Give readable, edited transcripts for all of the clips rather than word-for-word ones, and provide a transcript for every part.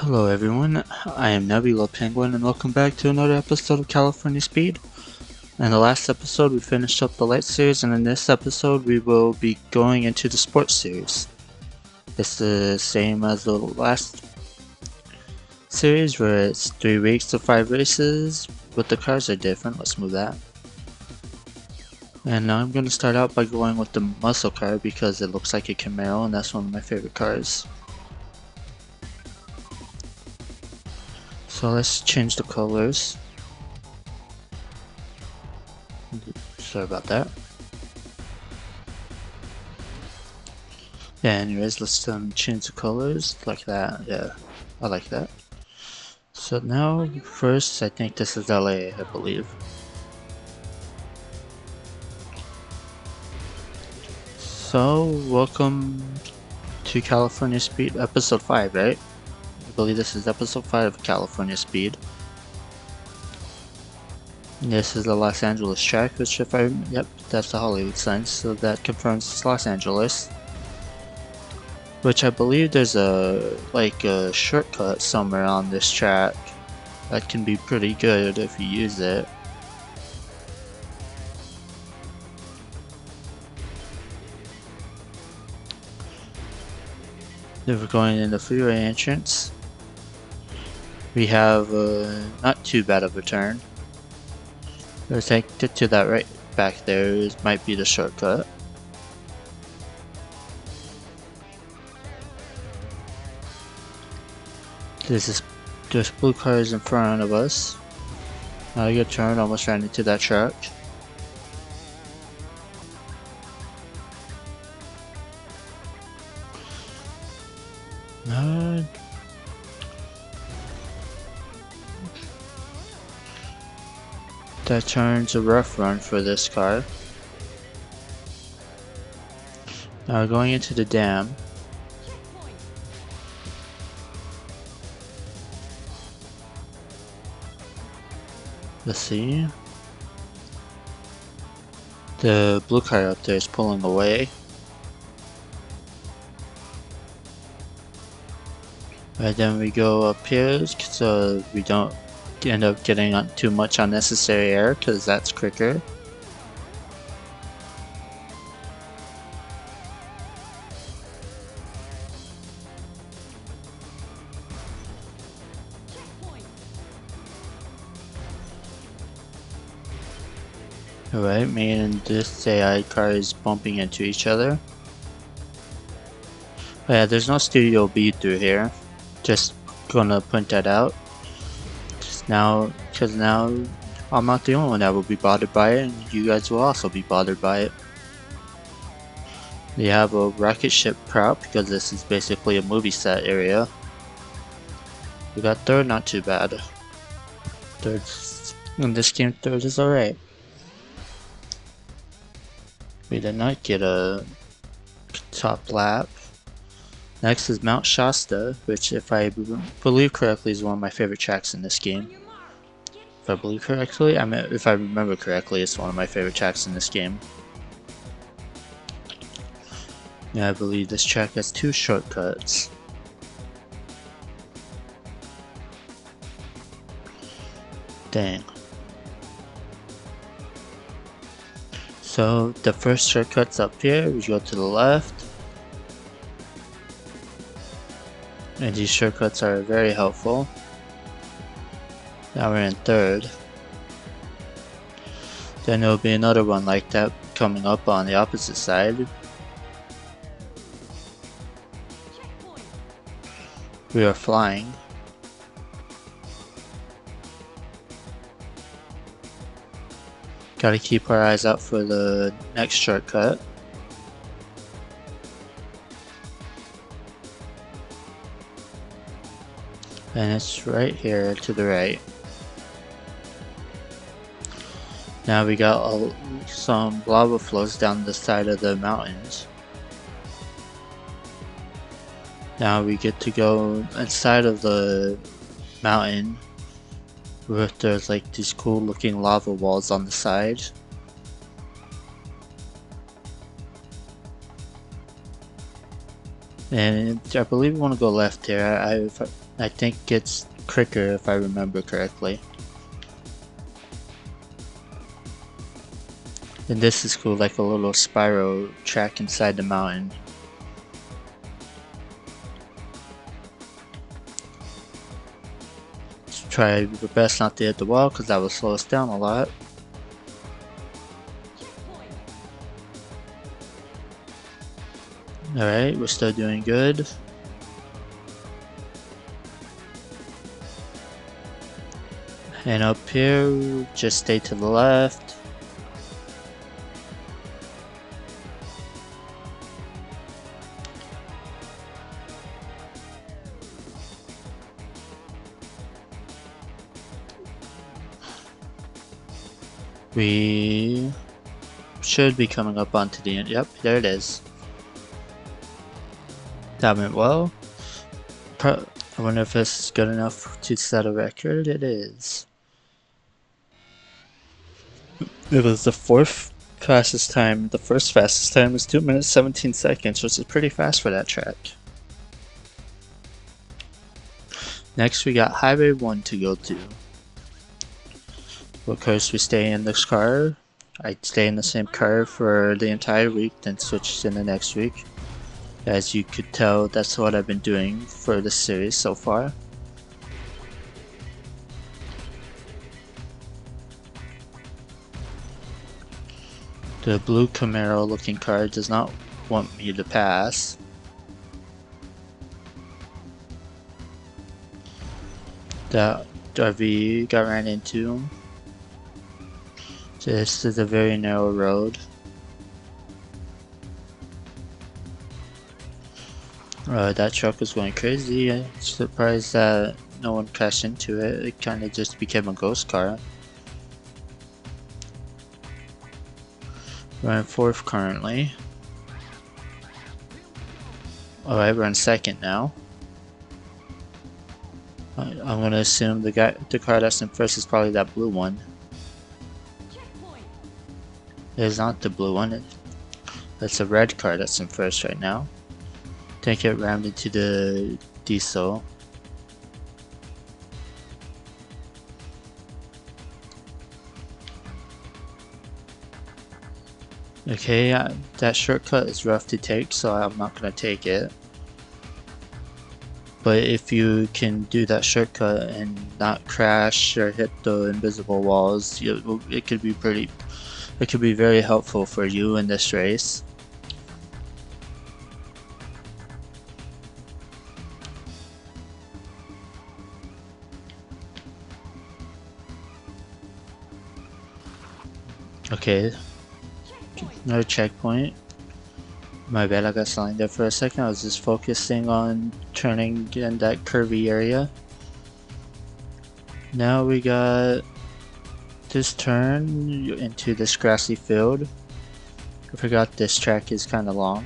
Hello everyone, I am NebulaPenguin and welcome back to another episode of California Speed. In the last episode we finished up the light series, and in this episode we will be going into the sports series. It's the same as the last series where it's 3 weeks to 5 races, but the cars are different. Let's move that. And now I'm going to start out by going with the muscle car because it looks like a Camaro and that's one of my favorite cars. So let's change the colors. Sorry about that. Yeah, anyways, let's change the colors like that. Yeah, I like that. So now, first, I think this is LA, I believe. So, welcome to California Speed, episode 5, right? I believe this is episode 5 of California Speed. This is the Los Angeles track, which yep, that's the Hollywood sign, so that confirms it's Los Angeles. Which I believe there's a shortcut somewhere on this track that can be pretty good if you use it. Then we're going in the freeway entrance. We have not too bad of a turn. Let's take it to that right back there. It might be the shortcut. There's blue cars in front of us. Now a good turn, almost ran into that truck. That turn's a rough run for this car. Now going into the dam. Let's see. The blue car up there is pulling away. Right, then we go up here so we don't end up getting too much unnecessary air, because that's quicker. Alright, me and this AI car is bumping into each other. But yeah, there's no Studio B through here. Just gonna point that out. Because now I'm not the only one that will be bothered by it, and you guys will also be bothered by it. We have a rocket ship prop because this is basically a movie set area. We got third, not too bad. Third, in this game, third is alright. We did not get a top lap. Next is Mount Shasta, which, if I believe correctly, is one of my favorite tracks in this game. If I believe correctly, if I remember correctly, it's one of my favorite tracks in this game. Yeah, I believe this track has 2 shortcuts. Dang. So the first shortcut's up here. We go to the left. And these shortcuts are very helpful. Now we're in third. Then there'll be another one like that coming up on the opposite side. We are flying. Gotta keep our eyes out for the next shortcut. And it's right here to the right. Now we got some lava flows down the side of the mountains. Now we get to go inside of the mountain where there's like these cool looking lava walls on the side. And I believe we want to go left here. I think it's quicker if I remember correctly. And this is cool, like a little spiral track inside the mountain. Let's try your best not to hit the wall because that will slow us down a lot. Alright, we're still doing good. And up here, just stay to the left. We should be coming up onto the end. Yep, there it is. That went well. I wonder if this is good enough to set a record. It is. It was the fourth fastest time. The first fastest time was 2 minutes 17 seconds, which is pretty fast for that track. Next we got Highway 1 to go to. Of course we stay in this car. I stay in the same car for the entire week, then switch in the next week. As you could tell, that's what I've been doing for this series so far. The blue Camaro looking car does not want me to pass. That RV got ran into. This is a very narrow road. That truck was going crazy. I'm surprised that no one crashed into it. It kind of just became a ghost car. We're in fourth currently. Alright, we're in second now. I'm gonna assume the car that's in first is probably that blue one. It is not the blue one. It's a red car that's in first right now. Take it rammed into the diesel. Okay, that shortcut is rough to take, so I'm not gonna take it. But if you can do that shortcut and not crash or hit the invisible walls, it could be very helpful for you in this race. Okay, another checkpoint. My bad, I got silent there for a second. I was just focusing on turning in that curvy area. Now we got this turn into this grassy field. I forgot this track is kind of long.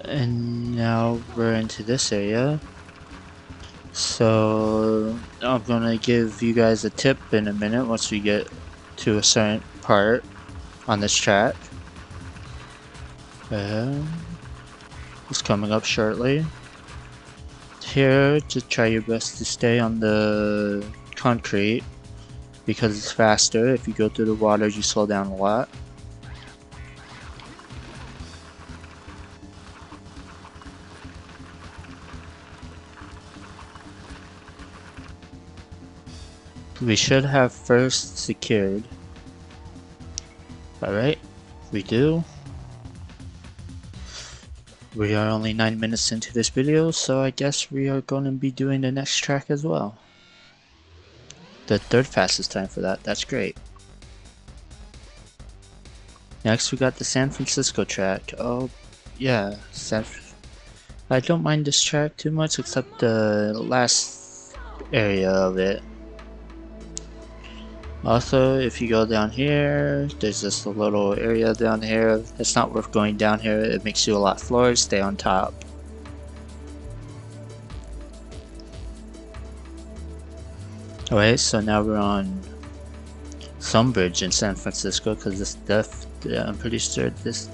And now we're into this area. So I'm gonna give you guys a tip in a minute once we get to a certain part on this track. It's coming up shortly. Here, just try your best to stay on the concrete because it's faster. If you go through the water, you slow down a lot. We should have first secured. Alright, we do. We are only 9 minutes into this video, so I guess we are going to be doing the next track as well. The third fastest time for that, that's great. Next we got the San Francisco track. Oh yeah, I don't mind this track too much except the last area of it. Also, if you go down here, there's just a little area down here. It's not worth going down here. It makes you a lot slower. Stay on top. Alright, so now we're on some bridge in San Francisco, because I'm pretty sure this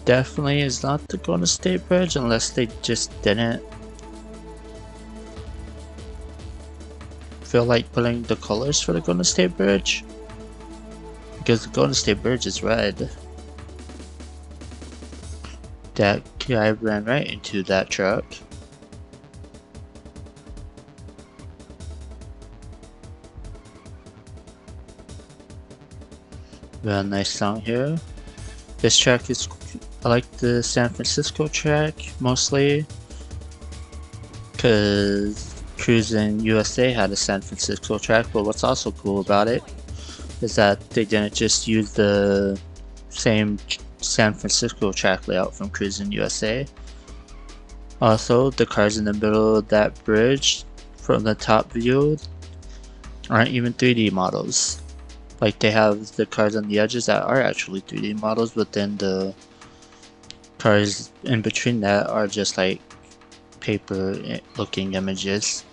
definitely is not the Golden State Bridge, unless they just didn't feel like putting the colors for the Golden State Bridge, because the Golden State Bridge is red. That guy ran right into that truck. We have a nice song here. This track is, I like the San Francisco track mostly, because Cruisin' USA had a San Francisco track, but what's also cool about it is that they didn't just use the same San Francisco track layout from Cruisin' USA. Also, the cars in the middle of that bridge from the top view aren't even 3D models. Like, they have the cars on the edges that are actually 3D models, but then the cars in between that are just like paper looking images.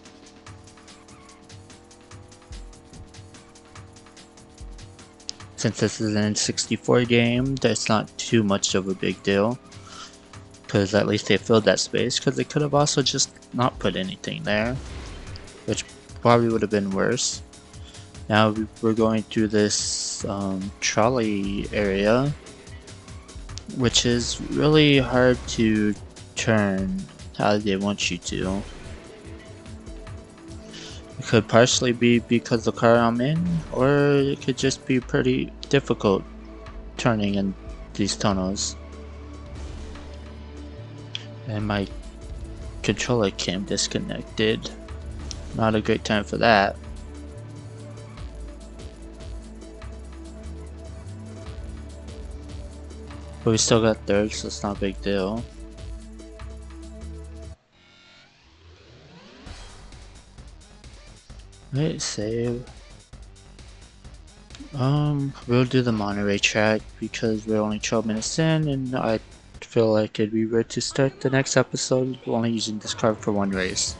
Since this is an N64 game, that's not too much of a big deal, because at least they filled that space, because they could have also just not put anything there, which probably would have been worse. Now we're going through this trolley area, which is really hard to turn how they want you to. It could partially be because the car I'm in, or it could just be pretty difficult turning in these tunnels. And my controller came disconnected. Not a great time for that. But we still got third, so it's not a big deal. Wait, save. We'll do the Monterey track because we're only 12 minutes in, and I feel like it'd be weird to start the next episode only using this car for one race.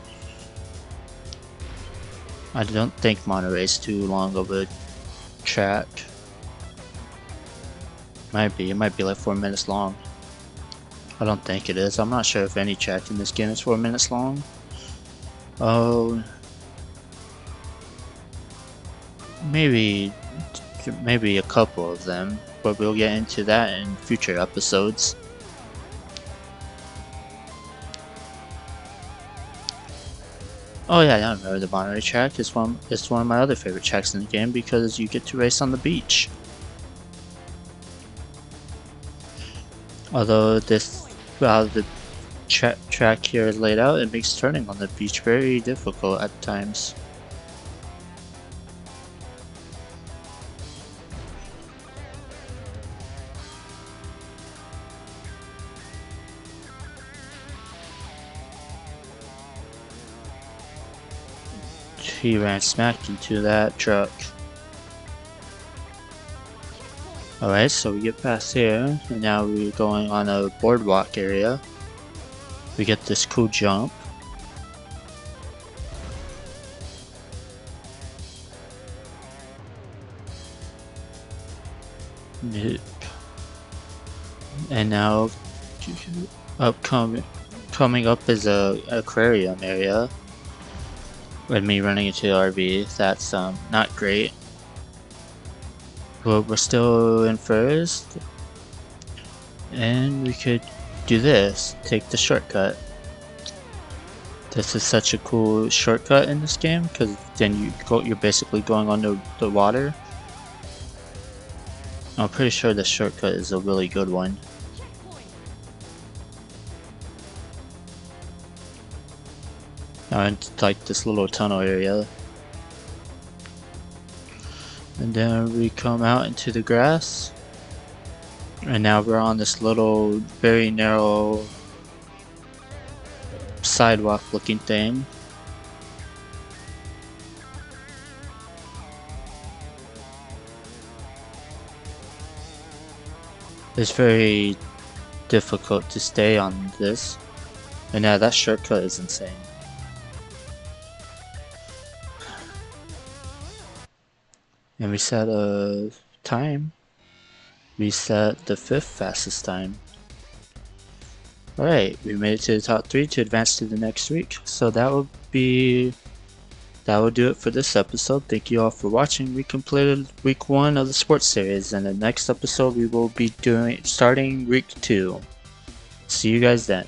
I don't think Monterey's too long of a track. It might be like 4 minutes long. I don't think it is. I'm not sure if any track in this game is 4 minutes long. Oh, maybe a couple of them, but we'll get into that in future episodes. Oh yeah, I remember the Monterey track. It's one of my other favorite tracks in the game because you get to race on the beach. Although the track here is laid out, it makes turning on the beach very difficult at times. He ran smack into that truck. Alright, so we get past here, and now we're going on a boardwalk area. We get this cool jump. And now coming up is a aquarium area. With me running into the RV, that's not great. But we're still in first, and we could do this, take the shortcut. This is such a cool shortcut in this game, because then you're basically going under the water. I'm pretty sure the shortcut is a really good one. Now into like this little tunnel area. And then we come out into the grass. And now we're on this little, very narrow sidewalk looking thing. It's very difficult to stay on this. And now that shortcut is insane. And we set a time. We set the 5th fastest time. Alright, we made it to the top 3 to advance to the next week. So that will do it for this episode. Thank you all for watching. We completed week 1 of the sports series, and the next episode we will be starting week 2. See you guys then.